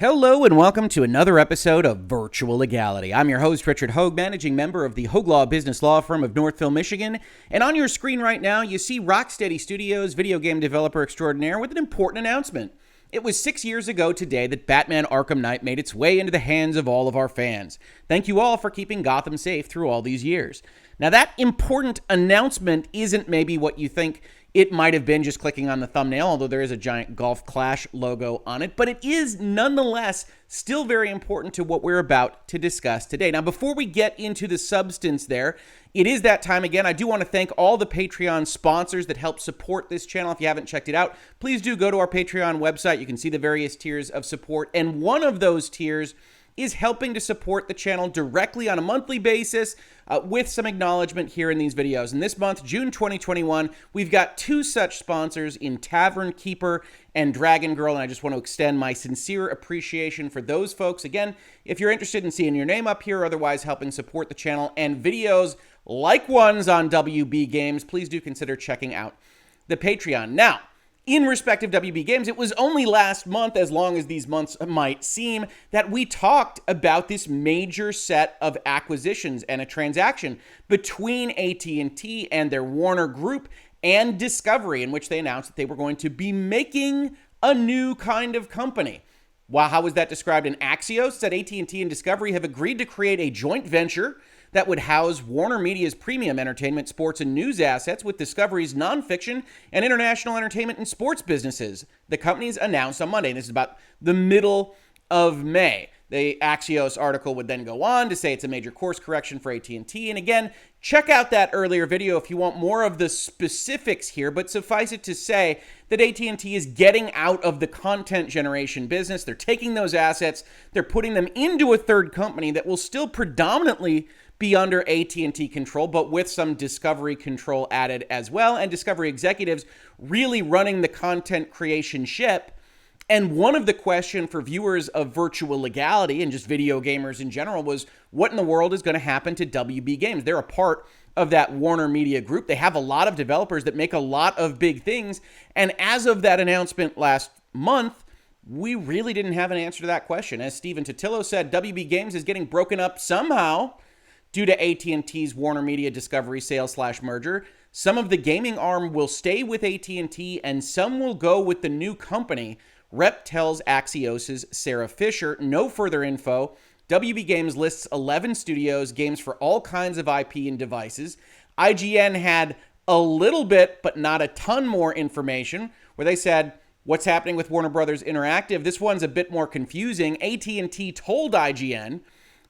Hello and welcome to another episode of Virtual Legality. I'm your host, Richard Hoeg, managing member of the Hoeg Law Business Law Firm of Northville, Michigan. And on your screen right now, you see Rocksteady Studios, video game developer extraordinaire, with an important announcement. It was 6 years ago today that Batman Arkham Knight made its way into the hands of all of our fans. Thank you all for keeping Gotham safe through all these years. Now, that important announcement isn't maybe what you think it might have been just clicking on the thumbnail, although there is a giant Golf Clash logo on it, but it is nonetheless still very important to what we're about to discuss today. Now, before we get into the substance there, it is that time again. I do want to thank all the Patreon sponsors that help support this channel. If you haven't checked it out, please do go to our Patreon website. You can see the various tiers of support, and one of those tiers is helping to support the channel directly on a monthly basis with some acknowledgement here in these videos. And this month, June 2021, we've got two such sponsors in Tavern Keeper and Dragon Girl, and I just want to extend my sincere appreciation for those folks. Again, if you're interested in seeing your name up here or otherwise helping support the channel and videos like ones on WB Games, please do consider checking out the Patreon. Now, in respect of WB Games, it was only last month, as long as these months might seem, that we talked about this major set of acquisitions and a transaction between AT&T and their Warner Group and Discovery, in which they announced that they were going to be making a new kind of company. Well, how was that described in Axios? That AT&T and Discovery have agreed to create a joint venture that would house WarnerMedia's premium entertainment, sports, and news assets with Discovery's nonfiction and international entertainment and sports businesses. The companies announced on Monday, and this is about the middle of May. The Axios article would then go on to say it's a major course correction for AT&T. And again, check out that earlier video if you want more of the specifics here, but suffice it to say that AT&T is getting out of the content generation business. They're taking those assets, they're putting them into a third company that will still predominantly be under AT&T control, but with some Discovery control added as well, and Discovery executives really running the content creation ship. And one of the questions for viewers of Virtual Legality and just video gamers in general was, what in the world is going to happen to WB Games? They're a part of that WarnerMedia group. They have a lot of developers that make a lot of big things. And as of that announcement last month, we really didn't have an answer to that question. As Stephen Totilo said, WB Games is getting broken up somehow due to AT&T's WarnerMedia Discovery sale/merger. Some of the gaming arm will stay with AT&T and some will go with the new company. Rep tells Axios' Sarah Fisher. No further info. WB Games lists 11 studios, games for all kinds of IP and devices. IGN had a little bit, but not a ton more information, where they said, what's happening with Warner Bros. Interactive? This one's a bit more confusing. AT&T told IGN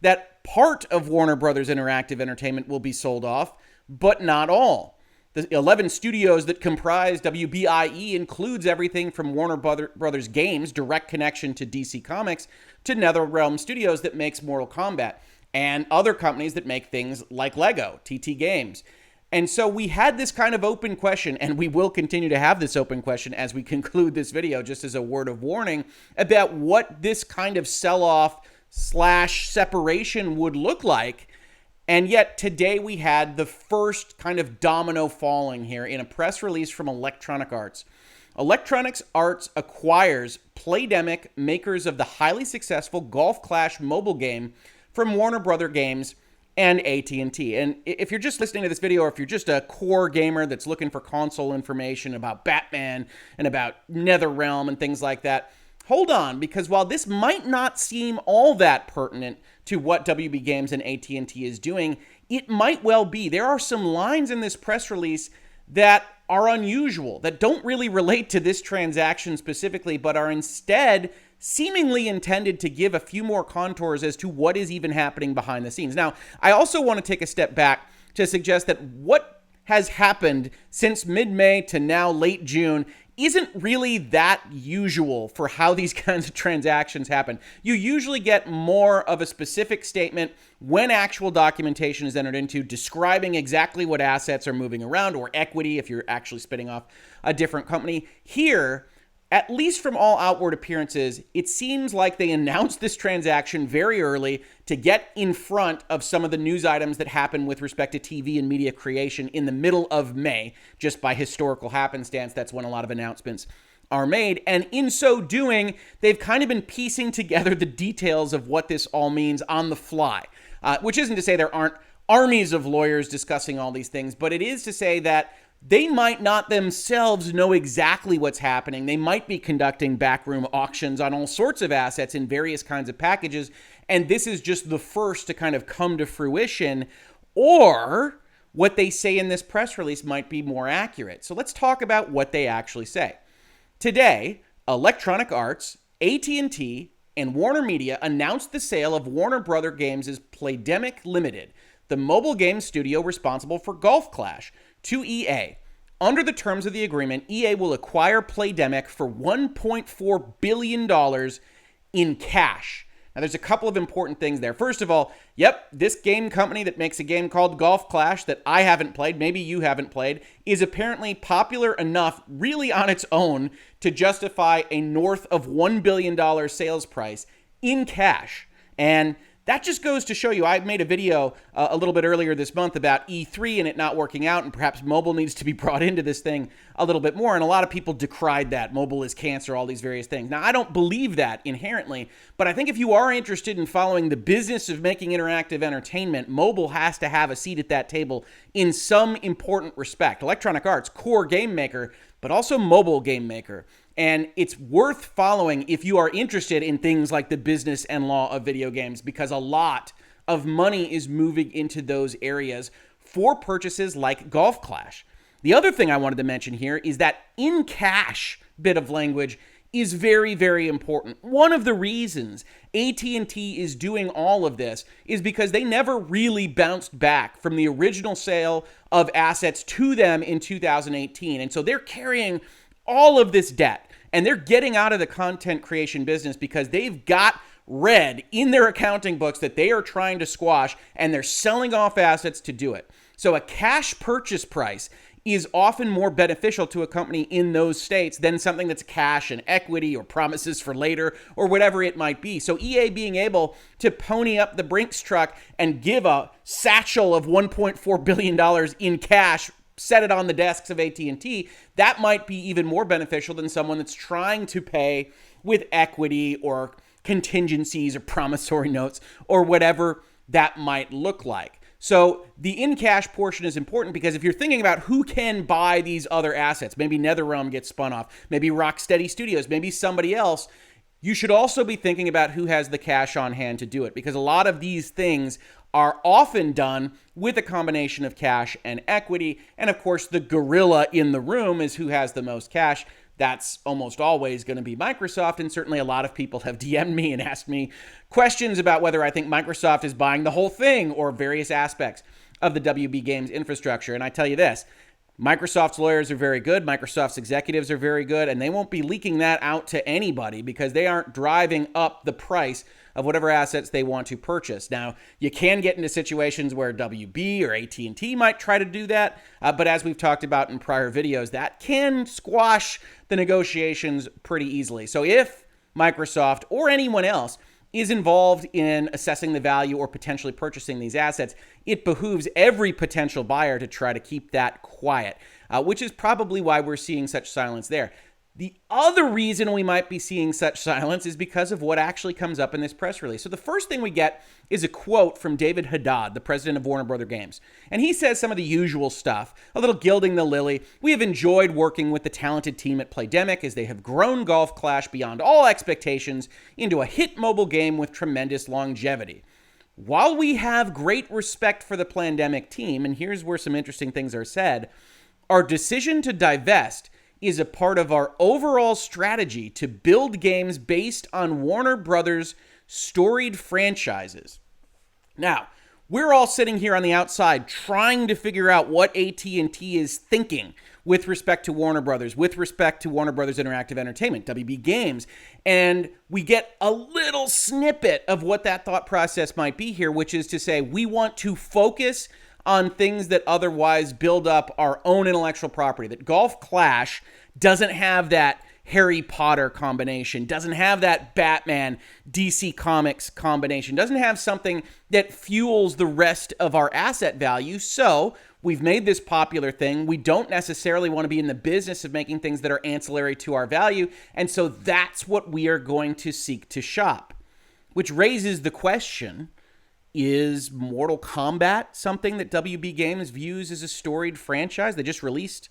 that part of Warner Bros. Interactive Entertainment will be sold off, but not all. The 11 studios that comprise WBIE includes everything from Warner Brothers Games, direct connection to DC Comics, to NetherRealm Studios that makes Mortal Kombat, and other companies that make things like Lego, TT Games. And so we had this kind of open question, and we will continue to have this open question as we conclude this video, just as a word of warning, about what this kind of sell-off / separation would look like. And yet today we had the first kind of domino falling here in a press release from Electronic Arts. Electronic Arts acquires Playdemic, makers of the highly successful Golf Clash mobile game, from Warner Bros. Games and AT&T. And if you're just listening to this video, or if you're just a core gamer that's looking for console information about Batman and about NetherRealm and things like that, hold on, because while this might not seem all that pertinent to what WB Games and AT&T is doing, it might well be. There are some lines in this press release that are unusual, that don't really relate to this transaction specifically, but are instead seemingly intended to give a few more contours as to what is even happening behind the scenes. Now, I also want to take a step back to suggest that what has happened since mid-May to now late June isn't really that usual for how these kinds of transactions happen. You usually get more of a specific statement when actual documentation is entered into describing exactly what assets are moving around, or equity if you're actually spinning off a different company. Here, at least from all outward appearances, it seems like they announced this transaction very early to get in front of some of the news items that happen with respect to TV and media creation in the middle of May. Just by historical happenstance, that's when a lot of announcements are made. And in so doing, they've kind of been piecing together the details of what this all means on the fly, which isn't to say there aren't armies of lawyers discussing all these things, but it is to say that they might not themselves know exactly what's happening. They might be conducting backroom auctions on all sorts of assets in various kinds of packages, and this is just the first to kind of come to fruition, or what they say in this press release might be more accurate. So let's talk about what they actually say. Today, Electronic Arts, AT&T, and WarnerMedia announced the sale of Warner Bros. Games' Playdemic Limited, the mobile game studio responsible for Golf Clash, to EA. Under the terms of the agreement, EA will acquire Playdemic for $1.4 billion in cash. Now, there's a couple of important things there. First of all, this game company that makes a game called Golf Clash that I haven't played, maybe you haven't played, is apparently popular enough really on its own to justify a north of $1 billion sales price in cash. And that just goes to show you, I made a video a little bit earlier this month about E3 and it not working out, and perhaps mobile needs to be brought into this thing a little bit more. And a lot of people decried that. Mobile is cancer, all these various things. Now, I don't believe that inherently, but I think if you are interested in following the business of making interactive entertainment, mobile has to have a seat at that table in some important respect. Electronic Arts, core game maker, but also mobile game maker. And it's worth following if you are interested in things like the business and law of video games, because a lot of money is moving into those areas for purchases like Golf Clash. The other thing I wanted to mention here is that in cash bit of language is very, very important. One of the reasons AT&T is doing all of this is because they never really bounced back from the original sale of assets to them in 2018. And so they're carrying all of this debt, and they're getting out of the content creation business because they've got red in their accounting books that they are trying to squash, and they're selling off assets to do it. So a cash purchase price is often more beneficial to a company in those states than something that's cash and equity or promises for later or whatever it might be. So EA being able to pony up the Brinks truck and give a satchel of $1.4 billion in cash, set it on the desks of AT&T, that might be even more beneficial than someone that's trying to pay with equity or contingencies or promissory notes or whatever that might look like. So the in-cash portion is important because if you're thinking about who can buy these other assets, maybe NetherRealm gets spun off, maybe Rocksteady Studios, maybe somebody else, you should also be thinking about who has the cash on hand to do it, because a lot of these things are often done with a combination of cash and equity. And of course, the gorilla in the room is who has the most cash. That's almost always going to be Microsoft. And certainly a lot of people have DM'd me and asked me questions about whether I think Microsoft is buying the whole thing or various aspects of the WB Games infrastructure. And I tell you this, Microsoft's lawyers are very good. Microsoft's executives are very good, and they won't be leaking that out to anybody because they aren't driving up the price of whatever assets they want to purchase. Now, you can get into situations where WB or AT&T might try to do that, but as we've talked about in prior videos, that can squash the negotiations pretty easily. So if Microsoft or anyone else is involved in assessing the value or potentially purchasing these assets, it behooves every potential buyer to try to keep that quiet, which is probably why we're seeing such silence there. The other reason we might be seeing such silence is because of what actually comes up in this press release. So the first thing we get is a quote from David Haddad, the president of Warner Bros. Games. And he says some of the usual stuff, a little gilding the lily. We have enjoyed working with the talented team at Playdemic as they have grown Golf Clash beyond all expectations into a hit mobile game with tremendous longevity. While we have great respect for the Playdemic team, and here's where some interesting things are said, our decision to divest is a part of our overall strategy to build games based on Warner Brothers' storied franchises. Now, we're all sitting here on the outside trying to figure out what AT&T is thinking with respect to Warner Brothers, with respect to Warner Brothers Interactive Entertainment, WB Games, and we get a little snippet of what that thought process might be here, which is to say we want to focus on things that otherwise build up our own intellectual property, that Golf Clash doesn't have that Harry Potter combination, doesn't have that Batman DC Comics combination, doesn't have something that fuels the rest of our asset value. So We've made this popular thing. We don't necessarily want to be in the business of making things that are ancillary to our value. And so that's what we are going to seek to shop. Which raises the question, is Mortal Kombat something that WB Games views as a storied franchise? They just released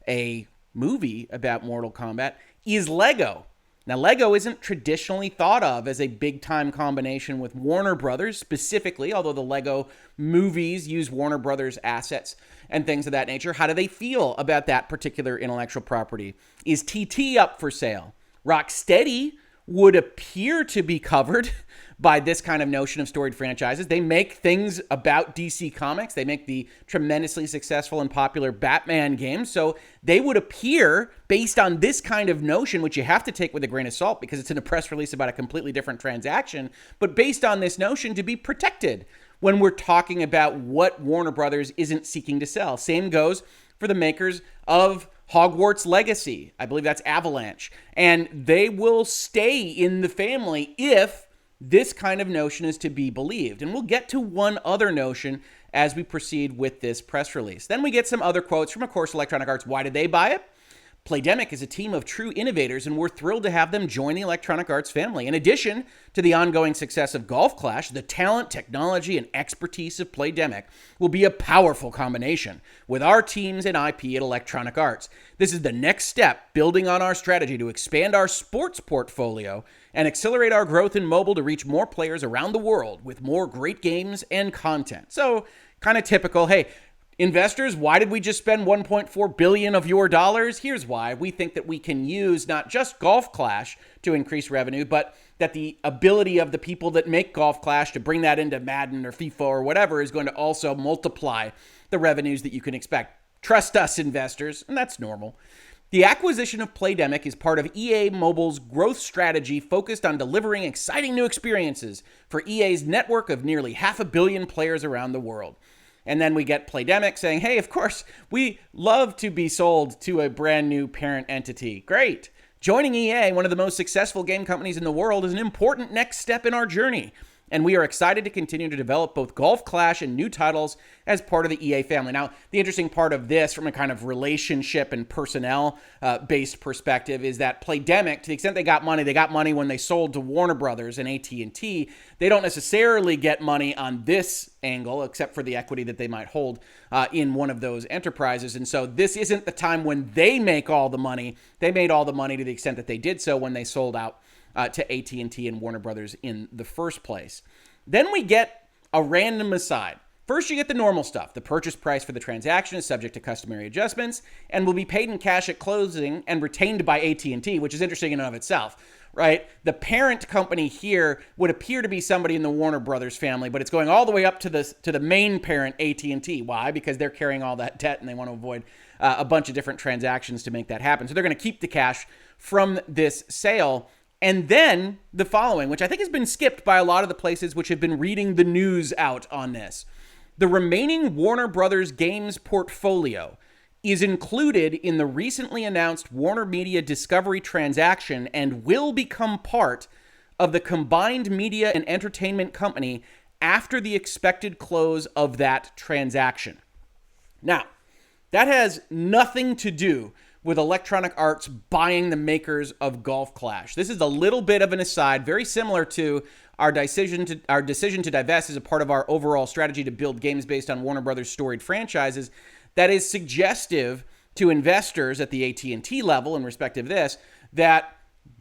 a movie about Mortal Kombat. Is Lego? Now, Lego isn't traditionally thought of as a big-time combination with Warner Bros. Specifically, although the Lego movies use Warner Bros. Assets and things of that nature. How do they feel about that particular intellectual property? Is TT up for sale? Rocksteady would appear to be covered by this kind of notion of storied franchises. They make things about DC Comics. They make the tremendously successful and popular Batman games. So they would appear, based on this kind of notion, which you have to take with a grain of salt because it's in a press release about a completely different transaction, but based on this notion, to be protected when we're talking about what Warner Brothers isn't seeking to sell. Same goes for the makers of Hogwarts Legacy. I believe that's Avalanche. And they will stay in the family if this kind of notion is to be believed. And we'll get to one other notion as we proceed with this press release. Then we get some other quotes from, of course, Electronic Arts. Why did they buy it? Playdemic is a team of true innovators, and we're thrilled to have them join the Electronic Arts family. In addition to the ongoing success of Golf Clash, the talent, technology, and expertise of Playdemic will be a powerful combination with our teams and IP at Electronic Arts. This is the next step, building on our strategy to expand our sports portfolio and accelerate our growth in mobile to reach more players around the world with more great games and content. So, kind of typical, hey, investors, why did we just spend $1.4 billion of your dollars? Here's why. We think that we can use not just Golf Clash to increase revenue, but that the ability of the people that make Golf Clash to bring that into Madden or FIFA or whatever is going to also multiply the revenues that you can expect. Trust us, investors, and that's normal. The acquisition of Playdemic is part of EA Mobile's growth strategy focused on delivering exciting new experiences for EA's network of nearly 500 million players around the world. And then we get Playdemic saying, hey, of course, we love to be sold to a brand new parent entity. Great. Joining EA, one of the most successful game companies in the world, is an important next step in our journey. And we are excited to continue to develop both Golf Clash and new titles as part of the EA family. Now, the interesting part of this from a kind of relationship and personnel-based perspective is that Playdemic, to the extent they got money when they sold to Warner Bros. And AT&T. They don't necessarily get money on this angle, except for the equity that they might hold in one of those enterprises. And so this isn't the time when they make all the money. They made all the money to the extent that they did so when they sold out to AT&T and Warner Brothers in the first place. Then we get a random aside. First, you get the normal stuff. The purchase price for the transaction is subject to customary adjustments and will be paid in cash at closing and retained by AT&T, which is interesting in and of itself, right? The parent company here would appear to be somebody in the Warner Brothers family, but it's going all the way up to the main parent, AT&T. Why? Because they're carrying all that debt and they want to avoid a bunch of different transactions to make that happen. So they're going to keep the cash from this sale. And then the following, which I think has been skipped by a lot of the places which have been reading the news out on this. The remaining Warner Brothers games portfolio is included in the recently announced WarnerMedia Discovery transaction and will become part of the combined media and entertainment company after the expected close of that transaction. Now, that has nothing to do with Electronic Arts buying the makers of Golf Clash. This is a little bit of an aside, very similar to our decision to divest as a part of our overall strategy to build games based on Warner Brothers storied franchises, that is suggestive to investors at the AT&T level in respect of this, that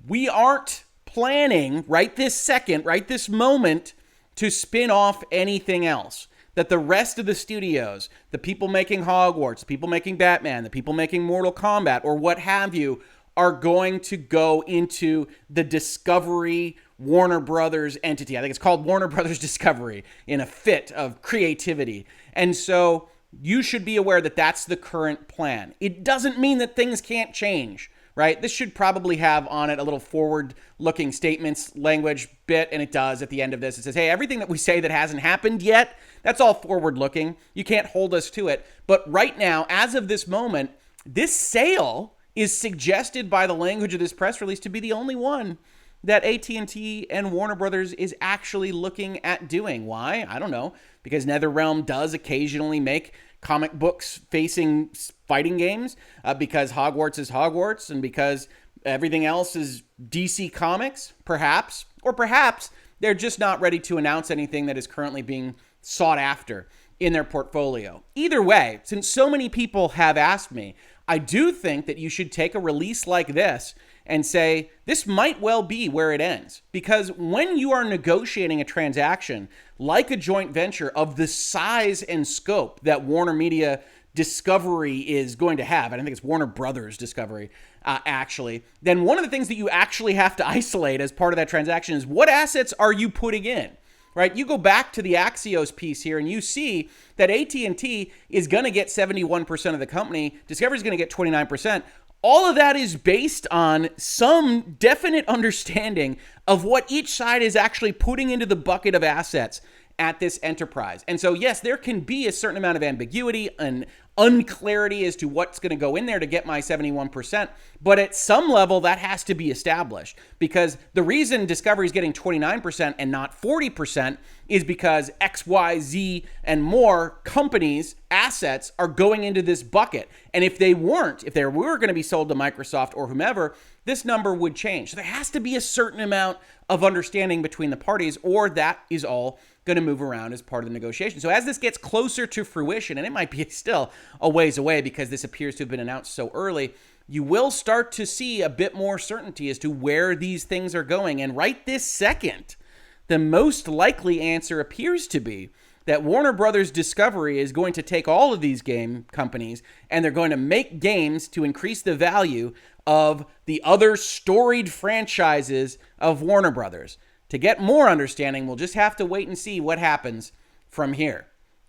we aren't planning right this second, right this moment, to spin off anything else. That the rest of the studios, the people making Hogwarts, the people making Batman, the people making Mortal Kombat, or what have you, are going to go into the Discovery Warner Brothers entity. I think it's called Warner Brothers Discovery in a fit of creativity. And so you should be aware that that's the current plan. It doesn't mean that things can't change, right? This should probably have on it a little forward-looking statements language bit, and it does at the end of this. It says, hey, everything that we say that hasn't happened yet, that's all forward-looking. You can't hold us to it. But right now, as of this moment, this sale is suggested by the language of this press release to be the only one that AT&T and Warner Bros. Is actually looking at doing. Why? I don't know. Because NetherRealm does occasionally make comic books facing fighting games, because Hogwarts is Hogwarts, and because everything else is DC Comics, perhaps. Or perhaps they're just not ready to announce anything that is currently being sought after in their portfolio. Either way, since so many people have asked me, I do think that you should take a release like this and say, this might well be where it ends. Because when you are negotiating a transaction like a joint venture of the size and scope that WarnerMedia Discovery is going to have, and I think it's Warner Brothers Discovery, actually, then one of the things that you actually have to isolate as part of that transaction is what assets are you putting in? Right? You go back to the Axios piece here and you see that AT&T is going to get 71% of the company. Discovery is going to get 29%. All of that is based on some definite understanding of what each side is actually putting into the bucket of assets at this enterprise. And so, yes, there can be a certain amount of ambiguity and unclarity as to what's going to go in there to get my 71%. But at some level, that has to be established, because the reason Discovery is getting 29% and not 40% is because X, Y, Z, and more companies' assets are going into this bucket. And if they were going to be sold to Microsoft or whomever, this number would change. So there has to be a certain amount of understanding between the parties, or that is all going to move around as part of the negotiation. So as this gets closer to fruition, and it might be still a ways away because this appears to have been announced so early, you will start to see a bit more certainty as to where these things are going. And right this second, the most likely answer appears to be that Warner Brothers Discovery is going to take all of these game companies and they're going to make games to increase the value of the other storied franchises of Warner Brothers. To get more understanding, we'll just have to wait and see what happens from here.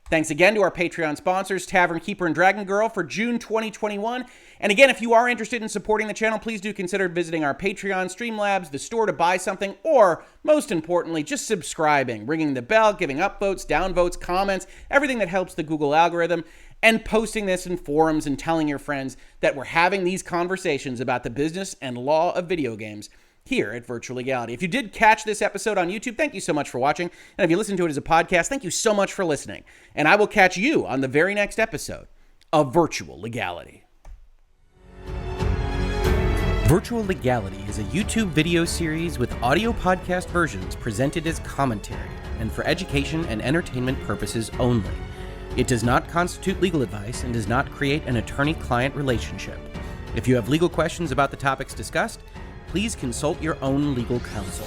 Thanks again to our Patreon sponsors, Tavern Keeper and Dragon Girl, for June 2021. And again, if you are interested in supporting the channel, please do consider visiting our Patreon, Streamlabs, the store to buy something, or most importantly, just subscribing, ringing the bell, giving upvotes, downvotes, comments, everything that helps the Google algorithm, and posting this in forums and telling your friends that we're having these conversations about the business and law of video games here at Virtual Legality. If you did catch this episode on YouTube, thank you so much for watching. And if you listen to it as a podcast, thank you so much for listening. And I will catch you on the very next episode of Virtual Legality. Virtual Legality is a YouTube video series with audio podcast versions presented as commentary and for education and entertainment purposes only. It does not constitute legal advice and does not create an attorney-client relationship. If you have legal questions about the topics discussed, please consult your own legal counsel.